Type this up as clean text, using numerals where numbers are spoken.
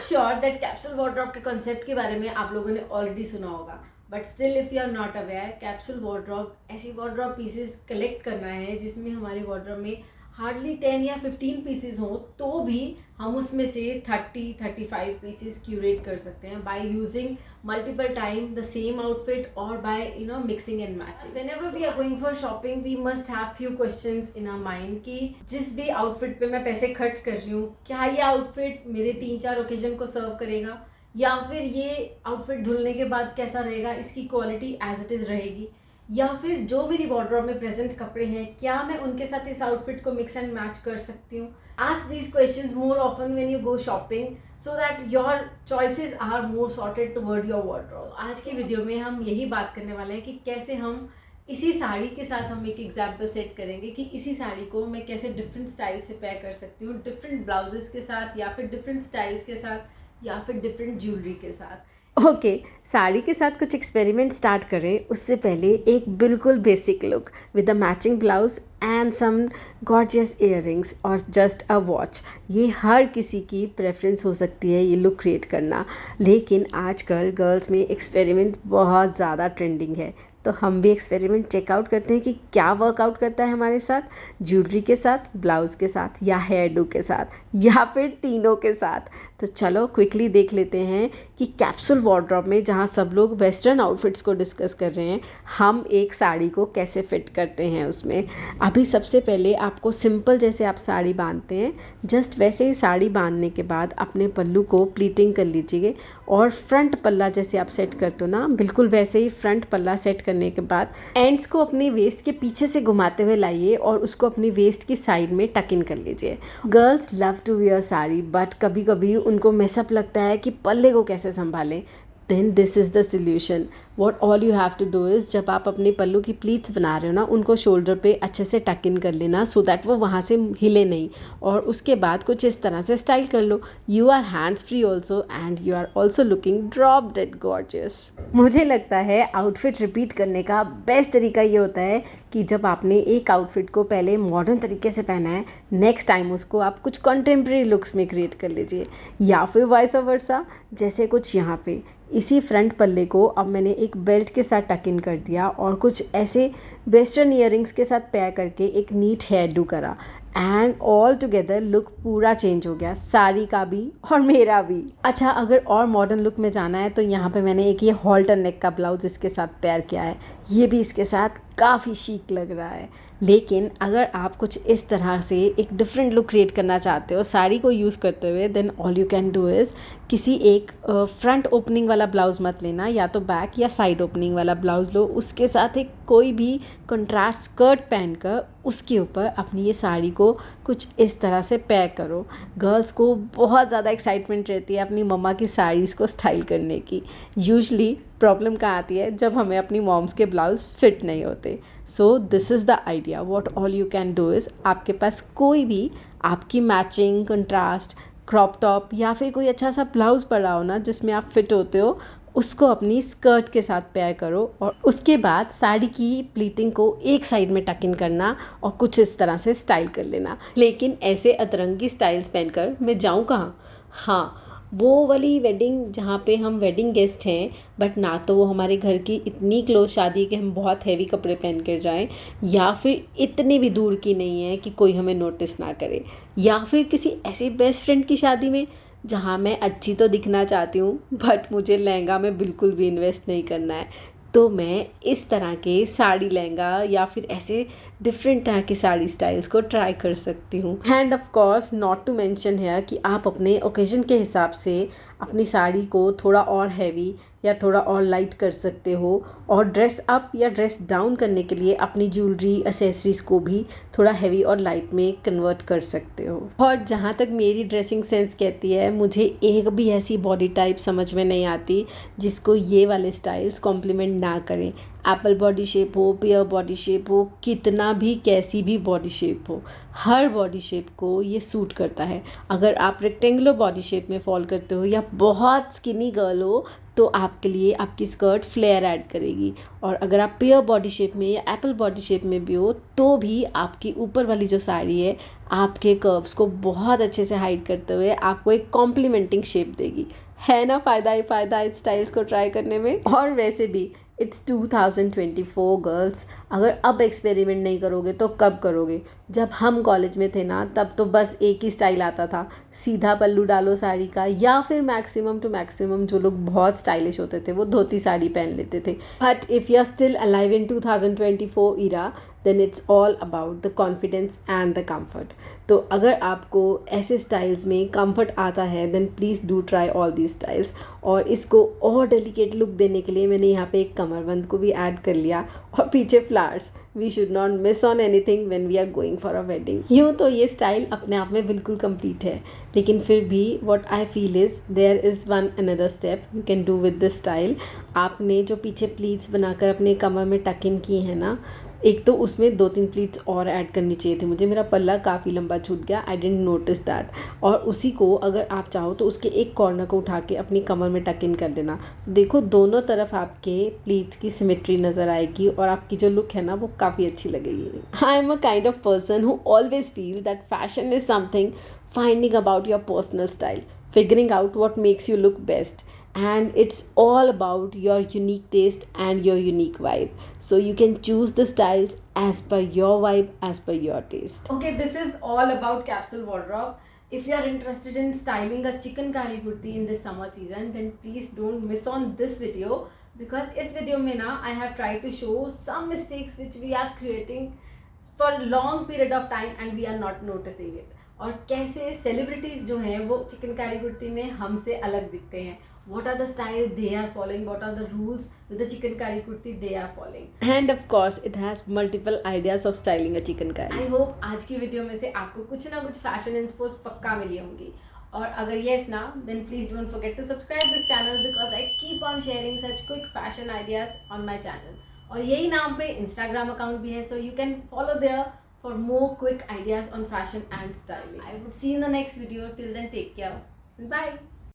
Sure that capsule wardrobe के concept के बारे में आप लोगों ने ऑलरेडी सुना होगा, but still if you are not aware, capsule wardrobe ऐसी वार्डरोब पीसेस कलेक्ट करना है जिसमें हमारे वार्डरोब में हार्डली 10 या 15 पीसेस हो, तो भी हम उसमें से 30-35 पीसेस क्यूरेट कर सकते हैं by using multiple time the same outfit और by mixing and matching. Whenever we are going for shopping we must have few questions in our mind कि जिस भी आउटफिट पे मैं पैसे खर्च कर रही हूँ, क्या ये आउटफिट मेरे 3-4 ओकेजन को सर्व करेगा, या फिर ये आउटफिट धुलने के बाद कैसा रहेगा, इसकी क्वालिटी एज इट इज़ रहेगी, या फिर जो मेरी वार्डरोब में प्रेजेंट कपड़े हैं क्या मैं उनके साथ इस आउटफिट को मिक्स एंड मैच कर सकती हूँ. Ask these questions more often when you go shopping so that your choices are more sorted toward your wardrobe. आज की वीडियो में हम यही बात करने वाले हैं कि कैसे हम इसी साड़ी के साथ हम एक एग्जाम्पल सेट करेंगे कि इसी साड़ी को मैं कैसे डिफरेंट स्टाइल से पैक कर सकती हूँ, डिफरेंट ब्लाउजेस के साथ या फिर डिफरेंट स्टाइल्स के साथ या फिर डिफरेंट ज्वेलरी के साथ. ओके, साड़ी के साथ कुछ एक्सपेरिमेंट स्टार्ट करें उससे पहले एक बिल्कुल basic look with a matching blouse and some gorgeous earrings और जस्ट अ वॉच. ये हर किसी की प्रेफरेंस हो सकती है ये लुक क्रिएट करना, लेकिन आजकल गर्ल्स में एक्सपेरिमेंट बहुत ज़्यादा ट्रेंडिंग है. तो हम भी एक्सपेरिमेंट चेकआउट करते हैं कि क्या वर्कआउट करता है हमारे साथ, ज्वेलरी के साथ, ब्लाउज़ के साथ या हेयर डू के साथ या फिर तीनों के साथ. तो चलो क्विकली देख लेते हैं कि कैप्सूल वार्डरोब में जहाँ सब लोग वेस्टर्न आउटफिट्स को डिस्कस कर रहे हैं, हम एक साड़ी को कैसे फिट करते हैं उसमें. अभी सबसे पहले आपको सिंपल जैसे आप साड़ी बांधते हैं, जस्ट वैसे ही साड़ी बांधने के बाद अपने पल्लू को प्लीटिंग कर लीजिए और फ्रंट पल्ला जैसे आप सेट करते हो ना, बिल्कुल वैसे ही फ्रंट पल्ला सेट करने के बाद एंड्स को अपनी वेस्ट के पीछे से घुमाते हुए लाइए और उसको अपनी वेस्ट की साइड में टक इन कर लीजिए. Girls love to wear sari, but कभी कभी उनको मेसअप लगता है कि पल्ले को कैसे संभालें. Then this is the solution. What all you have to do is, जब आप अपने पल्लू की प्लीट्स बना रहे हो ना, उनको शोल्डर पे अच्छे से टक इन कर लेना सो दैट वो वहाँ से हिले नहीं, और उसके बाद कुछ इस तरह से स्टाइल कर लो. You are hands free also and you are also looking drop dead gorgeous. मुझे लगता है आउटफिट रिपीट करने का बेस्ट तरीका ये होता है कि जब आपने एक आउटफिट को पहले मॉडर्न तरीके से पहना है, नेक्स्ट टाइम उसको आप कुछ कंटेम्प्रेरी लुक्स में क्रिएट कर लीजिए, या फिर वाइस वर्सा. जैसे कुछ यहाँ पे इसी फ्रंट पल्ले को अब मैंने एक बेल्ट के साथ टक इन कर दिया और कुछ ऐसे वेस्टर्न ईयरिंग्स के साथ पैर करके एक नीट हेयर डू करा, एंड ऑल टुगेदर लुक पूरा चेंज हो गया, साड़ी का भी और मेरा भी. अच्छा, अगर और मॉडर्न लुक में जाना है तो यहाँ पे मैंने एक ये हॉल्टर नेक का ब्लाउज इसके साथ पेयर किया है, ये भी इसके साथ काफ़ी शीक लग रहा है. लेकिन अगर आप कुछ इस तरह से एक डिफरेंट लुक क्रिएट करना चाहते हो साड़ी को यूज़ करते हुए, then all you can do is किसी एक फ्रंट ओपनिंग वाला ब्लाउज़ मत लेना, या तो बैक या साइड ओपनिंग वाला ब्लाउज़ लो, उसके साथ एक कोई भी कंट्रास्ट स्कर्ट पहनकर उसके ऊपर अपनी ये साड़ी को कुछ इस तरह से पैक करो. गर्ल्स को बहुत ज़्यादा एक्साइटमेंट रहती है अपनी मम्मा की साड़ीज़ को स्टाइल करने की. यूजली प्रॉब्लम कहाँ आती है, जब हमें अपनी मॉम्स के ब्लाउज फिट नहीं होते. So this is the idea. What all you can do is, आपके पास कोई भी आपकी मैचिंग कंट्रास्ट क्रॉप टॉप या फिर कोई अच्छा सा ब्लाउज़ पड़ा हो ना जिसमें आप फिट होते हो, उसको अपनी स्कर्ट के साथ पेयर करो और उसके बाद साड़ी की प्लीटिंग को एक साइड में टक इन करना और कुछ इस तरह से स्टाइल कर लेना. लेकिन ऐसे अतरंगी स्टाइल्स पहनकर मैं जाऊँ कहाँ. हाँ, वो वाली वेडिंग जहाँ पे हम वेडिंग गेस्ट हैं, बट ना तो वो हमारे घर की इतनी क्लोज शादी है कि हम बहुत हैवी कपड़े पहन कर जाएं, या फिर इतनी भी दूर की नहीं है कि कोई हमें नोटिस ना करे, या फिर किसी ऐसी बेस्ट फ्रेंड की शादी में जहाँ मैं अच्छी तो दिखना चाहती हूँ बट मुझे लहंगा में बिल्कुल भी इन्वेस्ट नहीं करना है. तो मैं इस तरह के साड़ी लहंगा या फिर ऐसे डिफरेंट तरह की साड़ी स्टाइल्स को ट्राई कर सकती हूँ. And of course not to mention है कि आप अपने ओकेजन के हिसाब से अपनी साड़ी को थोड़ा और हैवी या थोड़ा और लाइट कर सकते हो, और ड्रेस अप या ड्रेस डाउन करने के लिए अपनी ज्वेलरी एसेसरीज़ को भी थोड़ा हैवी और लाइट में कन्वर्ट कर सकते हो. और जहाँ तक मेरी ड्रेसिंग सेंस कहती है, मुझे एक भी ऐसी बॉडी टाइप समझ में नहीं आती जिसको ये वाले स्टाइल्स कॉम्प्लीमेंट ना करें. एप्पल बॉडी शेप हो, पेयर बॉडी शेप हो, कितना भी कैसी भी बॉडी शेप हो, हर बॉडी शेप को ये सूट करता है. अगर आप रेक्टेंगुलर बॉडी शेप में फॉल करते हो या बहुत स्किनी गर्ल हो तो आपके लिए आपकी स्कर्ट फ्लेयर ऐड करेगी। और अगर आप पेयर बॉडी शेप में या एप्पल बॉडी शेप में भी हो तो भी आपकी ऊपर वाली जो साड़ी है आपके कर्व्स को बहुत अच्छे से हाइड करते हुए आपको एक कॉम्प्लीमेंटिंग शेप देगी। है ना फ़ायदा ही फ़ायदा इस स्टाइल्स को ट्राई करने में। और वैसे भी इट्स 2024 गर्ल्स, अगर अब एक्सपेरिमेंट नहीं करोगे तो कब करोगे। जब हम कॉलेज में थे ना तब तो बस एक ही स्टाइल आता था, सीधा पल्लू डालो साड़ी का, या फिर मैक्सिमम टू मैक्सिमम जो लोग बहुत स्टाइलिश होते थे वो धोती साड़ी पहन लेते थे। But if you are still alive in 2024 era then it's all about the confidence and the comfort. तो अगर आपको ऐसे स्टाइल्स में कंफर्ट आता है then please do try all these styles. और इसको और डेलिकेट लुक देने के लिए मैंने यहाँ पे एक कमरबंद को भी ऐड कर लिया और पीछे flowers. We should not miss on anything when we are going for a wedding. यूँ तो ये स्टाइल अपने आप में बिल्कुल कंप्लीट है, लेकिन फिर भी what I feel is there is one another step you can do with this style. आपने जो पीछे प्लीट्स बनाकर अपने कमर में टक इन की है ना, एक तो उसमें 2-3 प्लीट्स और ऐड करनी चाहिए थी मुझे, मेरा पल्ला काफ़ी लंबा छूट गया, आई डिडंट नोटिस दैट। और उसी को अगर आप चाहो तो उसके एक कॉर्नर को उठा के अपनी कमर में टक इन कर देना, तो देखो दोनों तरफ आपके प्लीट्स की सिमेट्री नज़र आएगी और आपकी जो लुक है ना वो काफ़ी अच्छी लगेगी। I am a kind of person who always feel that fashion is something finding about your personal style, figuring out what makes you look best, and it's all about your unique taste and your unique vibe. So you can choose the styles as per your vibe, as per your taste. Okay, this is all about capsule wardrobe. If you are interested in styling a chikankari kurti in this summer season, then please don't miss on this video, because इस video में ना I have tried to show some mistakes which we are creating for long period of time and we are not noticing it. और कैसे celebrities जो हैं वो चिकनकारी कुर्ती में हमसे अलग दिखते हैं, what are the style they are following, what are the rules with the chikankari kurti they are following, and of course it has multiple ideas of styling a chikankari. I hope आज की वीडियो में से आपको कुछ ना कुछ फैशन इंस्पोज पक्का मिली होंगी, और अगर yes ना then please don't forget to subscribe this channel because I keep on sharing such quick fashion ideas on my channel. और यही नाम पे इंस्टाग्राम अकाउंट भी है, so you can follow there for more quick ideas on fashion and styling. I would see you in the next video. Till then, take care. Bye.